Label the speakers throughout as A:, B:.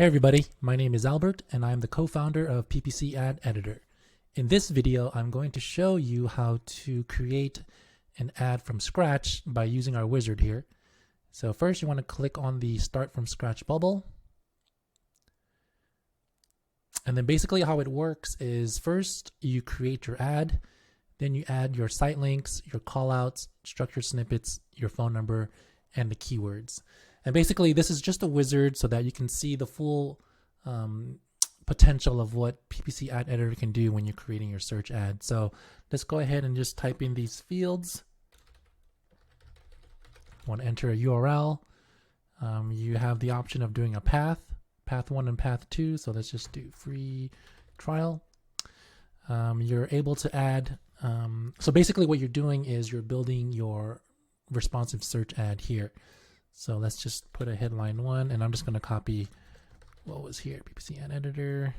A: Hey everybody, my name is Albert and I'm the co-founder of PPC Ad Editor. In this video, I'm going to show you how to create an ad from scratch by using our wizard here. So first you want to click on the Start from Scratch bubble. And then basically how it works is first you create your ad, then you add your site links, your callouts, structured snippets, your phone number, and the keywords. And basically this is just a wizard so that you can see the full potential of what PPC Ad Editor can do when you're creating your search ad. So let's go ahead and just type in these fields. Want to enter a URL. You have the option of doing a path 1 and path 2. So let's just do free trial. You're able to add, so basically what you're doing is you're building your responsive search ad here. So let's just put a headline 1, and I'm just going to copy what was here, PPC Ad Editor.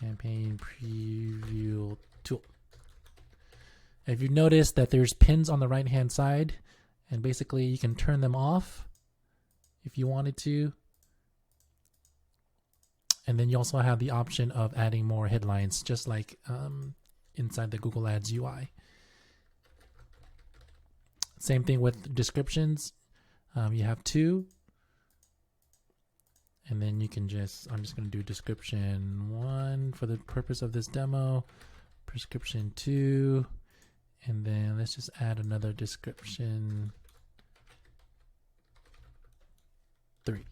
A: Campaign preview tool. If you notice that there's pins on the right hand side, and basically you can turn them off if you wanted to. And then you also have the option of adding more headlines, just like inside the Google Ads UI. Same thing with descriptions. You have 2. And then you can I'm just going to do description 1 for the purpose of this demo, description 2, and then let's just add another description 3.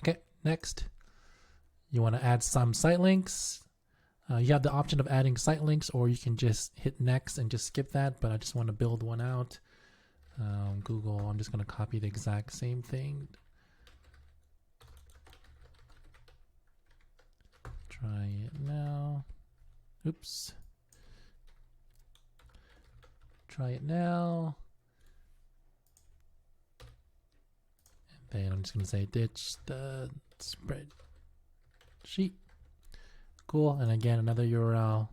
A: Okay, next. You want to add some site links. You have the option of adding site links, or you can just hit next and just skip that, but I just want to build one out. Google, I'm just going to copy the exact same thing. Try it now. Oops. Try it now. And then I'm just going to say ditch the spreadsheet. Cool. And again, another URL.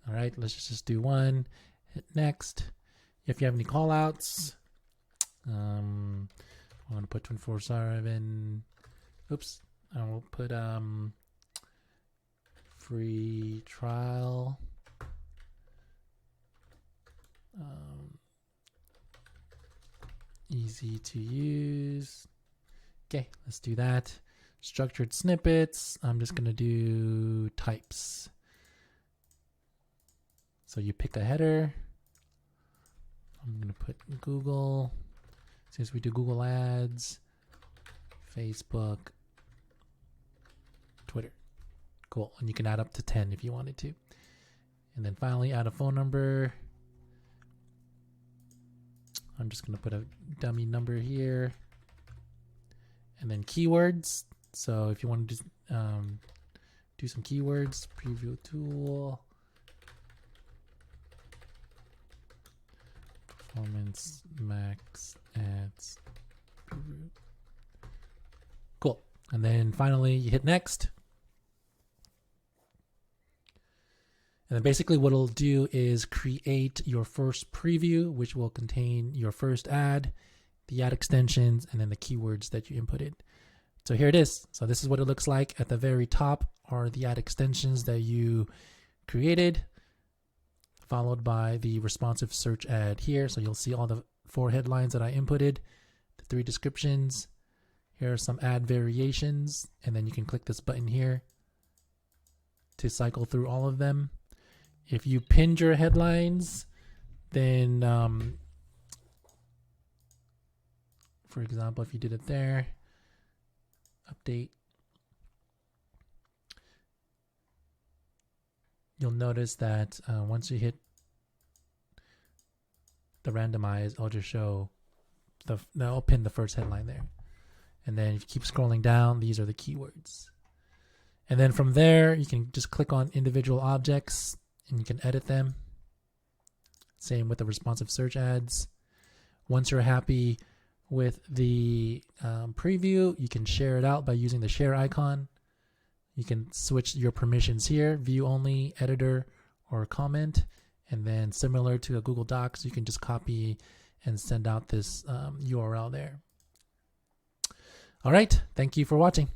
A: All right, let's just do 1. Hit next. If you have any callouts, I'm going to put 24/7. Oops. I will put free trial. Easy to use. Okay, let's do that. Structured snippets. I'm just going to do types. So you pick a header. I'm going to put Google. Since we do Google Ads, Facebook, Twitter. Cool. And you can add up to 10 if you wanted to. And then finally add a phone number. I'm just going to put a dummy number here. And then keywords. So if you want to do some keywords, preview tool, performance max ads. Cool. And then finally you hit next. And then basically what it'll do is create your first preview, which will contain your first ad, the ad extensions, and then the keywords that you inputted. So here it is. So this is what it looks like. At the very top are the ad extensions that you created, followed by the responsive search ad here. So you'll see all the 4 headlines that I inputted, the 3 descriptions. Here are some ad variations, and then you can click this button here to cycle through all of them. If you pinned your headlines, then for example, if you did it there, update, you'll notice that once you hit the randomize, I'll just show I'll pin the first headline there. And then if you keep scrolling down, these are the keywords. And then from there, you can just click on individual objects and you can edit them. Same with the responsive search ads. Once you're happy with the preview, you can share it out by using the share icon. You can switch your permissions here, view only, editor, or comment. And then similar to a Google Docs, you can just copy and send out this URL there. All right. Thank you for watching.